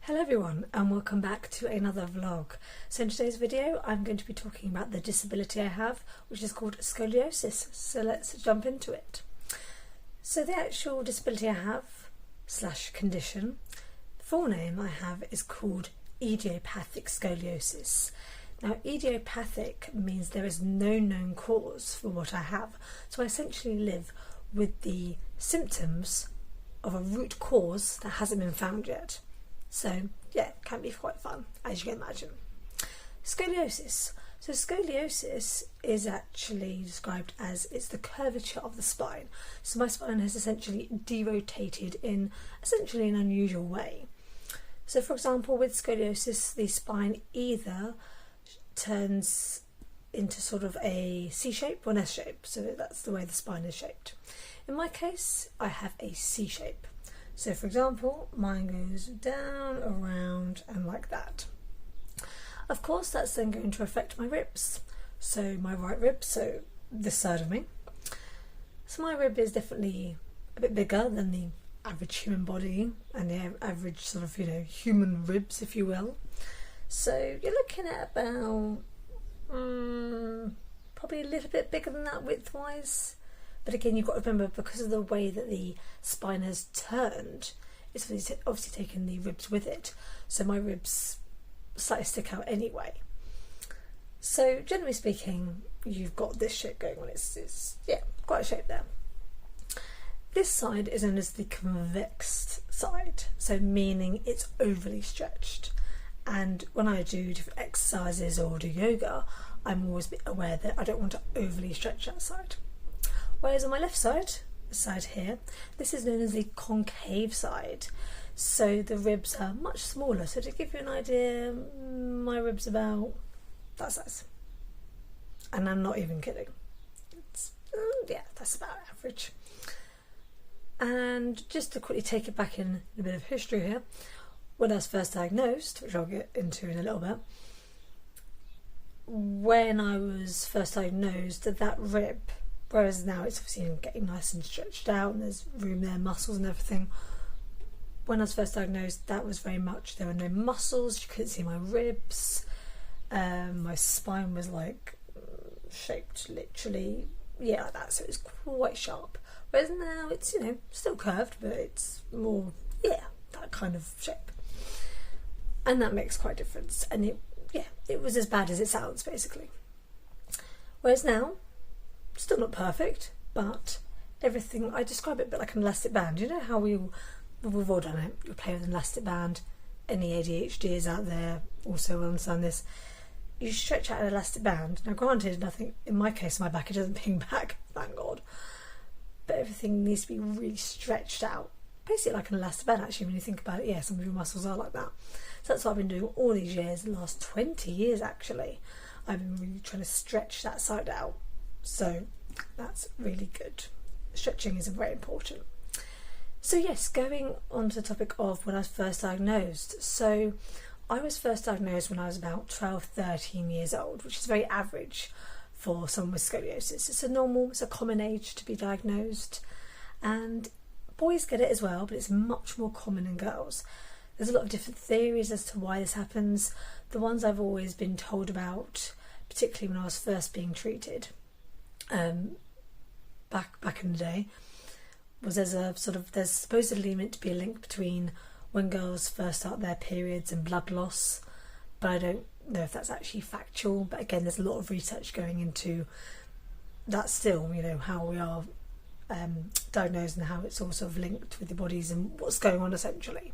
Hello everyone and welcome back to another vlog. So in today's video I'm going to be talking about the disability I have, which is called scoliosis. So let's jump into it. So the actual disability I have / condition, the full name I have is called idiopathic scoliosis. Now idiopathic means there is no known cause for what I have. So I essentially live with the symptoms of a root cause that hasn't been found yet. So yeah, it can be quite fun, as you can imagine. Scoliosis. So scoliosis is actually described as it's the curvature of the spine. So my spine has essentially derotated in essentially an unusual way. So for example, with scoliosis, the spine either turns into sort of a C shape or an S shape. So that's the way the spine is shaped. In my case, I have a C shape. So for example, mine goes down, around and like that. Of course, that's then going to affect my ribs. So my right rib, so this side of me. So my rib is definitely a bit bigger than the average human body and the average sort of, human ribs, if you will. So you're looking at about probably a little bit bigger than that width-wise. But again, you've got to remember, because of the way that the spine has turned, it's obviously taken the ribs with it. So my ribs slightly stick out anyway. So generally speaking, you've got this shape going on. It's quite a shape there. This side is known as the convex side, so meaning it's overly stretched. And when I do different exercises or do yoga, I'm always a bit aware that I don't want to overly stretch that side. Whereas on my left side, the side here, this is known as the concave side. So the ribs are much smaller. So to give you an idea, my ribs are about that size. And I'm not even kidding. That's about average. And just to quickly take it back in a bit of history here, when I was first diagnosed, which I'll get into in a little bit, when I was first diagnosed, that rib, whereas now it's obviously getting nice and stretched out and there's room there, muscles and everything. When I was first diagnosed, that was very much, there were no muscles, you couldn't see my ribs, my spine was like shaped literally, like that, so it was quite sharp. Whereas now it's, still curved, but it's more, that kind of shape. And that makes quite a difference. And it was as bad as it sounds, basically. Whereas now, still not perfect, but everything, I describe it a bit like an elastic band. You know how we've all done it. You play with an elastic band. Any ADHDers out there also will understand this. You stretch out an elastic band. Now granted, nothing, in my case, my back, it doesn't ping back, thank God. But everything needs to be really stretched out. Basically like an elastic band, actually, when you think about it. Some of your muscles are like that. So that's what I've been doing all these years, the last 20 years actually. I've been really trying to stretch that side out. So that's really good. Stretching is very important. So yes, going on to the topic of when I was first diagnosed. So I was first diagnosed when I was about 12, 13 years old, which is very average for someone with scoliosis. It's a common age to be diagnosed. And boys get it as well, but it's much more common in girls. There's a lot of different theories as to why this happens. The ones I've always been told about, particularly when I was first being treated, back in the day, was there's supposedly meant to be a link between when girls first start their periods and blood loss, but I don't know if that's actually factual. But again, there's a lot of research going into that still, how we are diagnosed and how it's all sort of linked with the bodies and what's going on essentially.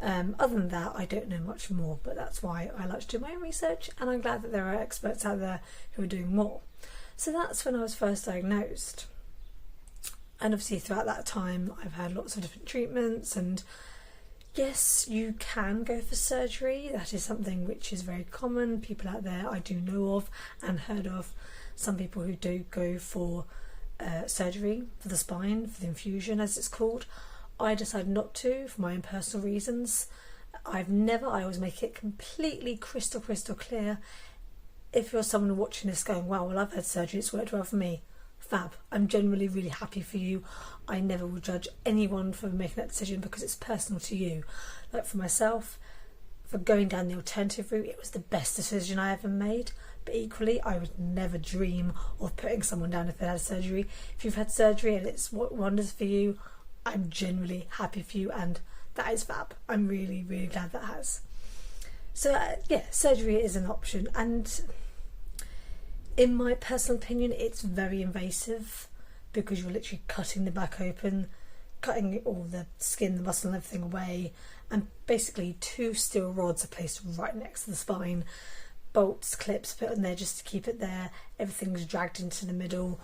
Other than that, I don't know much more, but that's why I like to do my own research, and I'm glad that there are experts out there who are doing more. So that's when I was first diagnosed. And obviously throughout that time I've had lots of different treatments, and yes, you can go for surgery. That is something which is very common. People out there I do know of and heard of some people who do go for surgery for the spine, for the infusion as it's called. I decided not to for my own personal reasons. I always make it completely crystal clear. If you're someone watching this going, wow, well, I've had surgery, it's worked well for me, fab. I'm generally really happy for you. I never will judge anyone for making that decision because it's personal to you. Like for myself, for going down the alternative route, it was the best decision I ever made. But equally, I would never dream of putting someone down if they had surgery. If you've had surgery and it's what wonders for you, I'm genuinely happy for you, and that is fab. I'm really, really glad that has. So yeah, surgery is an option, and in my personal opinion, it's very invasive because you're literally cutting the back open, cutting all the skin, the muscle and everything away, and basically 2 steel rods are placed right next to the spine, bolts, clips put in there just to keep it there, everything's dragged into the middle.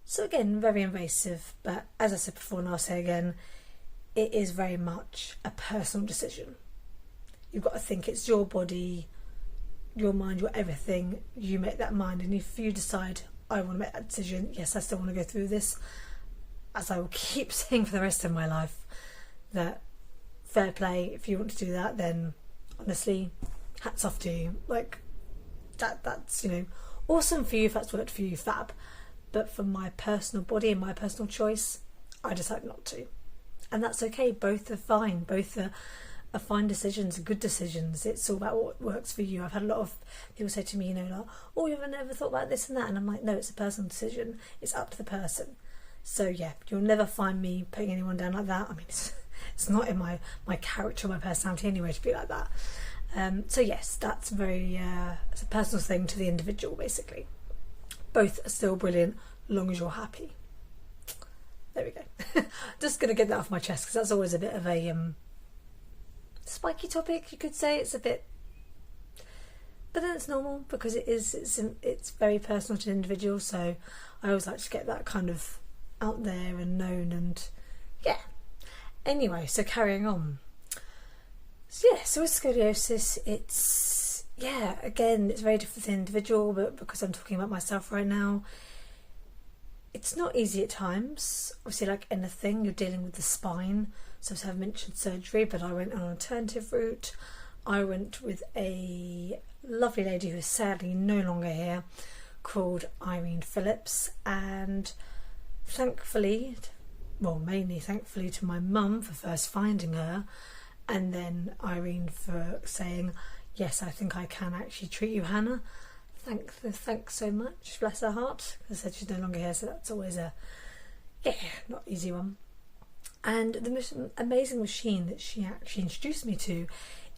So again, very invasive, but as I said before and I'll say again, it is very much a personal decision. You've got to think it's your body, your mind, your everything. You make that mind, and if you decide I want to make that decision, yes, I still want to go through this, as I will keep saying for the rest of my life, that fair play. If you want to do that, then honestly, hats off to you. Like that's, you know, awesome for you if that's worked for you, fab. But for my personal body and my personal choice, I decided not to, and that's okay. Both are fine. Both are fine decisions, good decisions. It's all about what works for you. I've had a lot of people say to me, you know, like, oh, you've never thought about this and that, and I'm like, no, it's a personal decision. It's up to the person. So yeah, you'll never find me putting anyone down like that. I mean, it's not in my character, my personality anyway to be like that. So yes, that's very it's a personal thing to the individual, basically. Both are still brilliant, long as you're happy. There we go. Just gonna get that off my chest because that's always a bit of a spiky topic, you could say. It's a bit, but then it's normal because it's very personal to the individual. So I always like to get that kind of out there and known, and yeah. Anyway, so carrying on. So yeah, so with scoliosis, it's, yeah, again, it's very different for the individual, but because I'm talking about myself right now, it's not easy at times. Obviously, like anything, you're dealing with the spine. So I've mentioned surgery, but I went on an alternative route. I went with a lovely lady who is sadly no longer here, called Irene Phillips, and thankfully, well, mainly thankfully to my mum for first finding her, and then Irene for saying, yes, I think I can actually treat you, Hannah. Thanks so much, bless her heart. As I said, she's no longer here, so that's always a, yeah, not easy one. And the most amazing machine that she actually introduced me to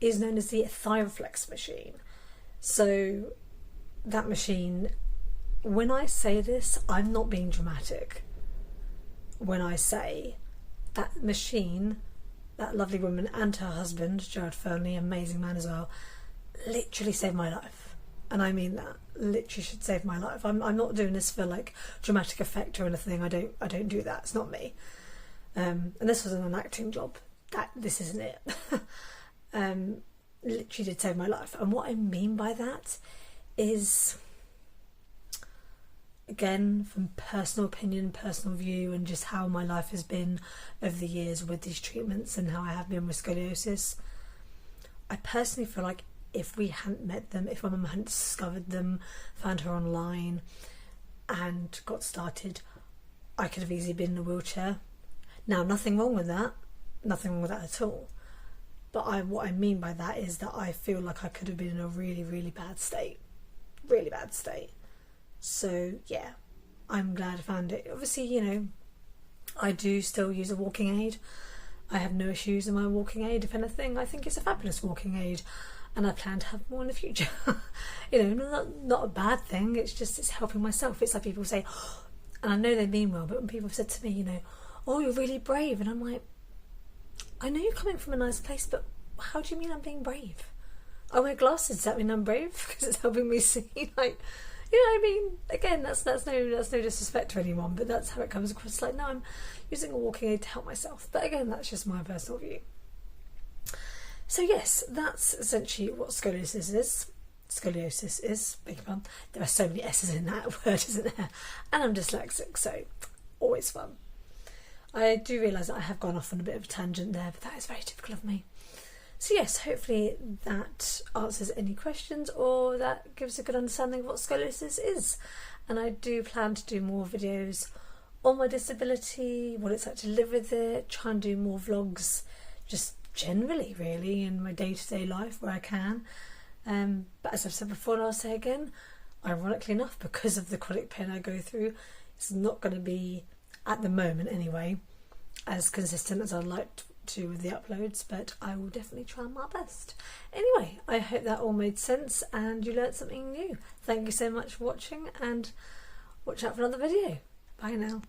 is known as the Thyroflex machine. So that machine, when I say this, I'm not being dramatic. When I say that machine, that lovely woman and her husband, Gerard Fernley, amazing man as well, literally saved my life. And I mean that, literally should save my life. I'm not doing this for like dramatic effect or anything. I don't do that. It's not me. And this wasn't an acting job. This isn't it. Literally did save my life. And what I mean by that is, again, from personal opinion, personal view, and just how my life has been over the years with these treatments and how I have been with scoliosis, I personally feel like if we hadn't met them, if my mum hadn't discovered them, found her online and got started, I could have easily been in a wheelchair. Now, nothing wrong with that, nothing wrong with that at all. But what I mean by that is that I feel like I could have been in a really, really bad state. Really bad state. So, yeah, I'm glad I found it. Obviously, you know, I do still use a walking aid. I have no issues in my walking aid. If anything, I think it's a fabulous walking aid. And I plan to have more in the future. You know, not a bad thing. It's just, it's helping myself. It's like people say, and I know they mean well, but when people have said to me, you know, oh, you're really brave. And I'm like, I know you're coming from a nice place, but how do you mean I'm being brave? I wear glasses, does that mean I'm brave? Because it's helping me see, like, you know what I mean? Again, that's no disrespect to anyone, but that's how it comes across. Like, no, I'm using a walking aid to help myself. But again, that's just my personal view. So yes, that's essentially what scoliosis is. Scoliosis is, beg your pardon. There are so many S's in that word, isn't there? And I'm dyslexic, so always fun. I do realise that I have gone off on a bit of a tangent there, but that is very typical of me. So yes, hopefully that answers any questions, or that gives a good understanding of what scoliosis is. And I do plan to do more videos on my disability, what it's like to live with it, try and do more vlogs just generally really in my day-to-day life where I can. But as I've said before, and I'll say again, ironically enough, because of the chronic pain I go through, it's not going to be, at the moment anyway, as consistent as I'd like to with the uploads, but I will definitely try my best. Anyway, I hope that all made sense and you learnt something new. Thank you so much for watching, and watch out for another video. Bye now.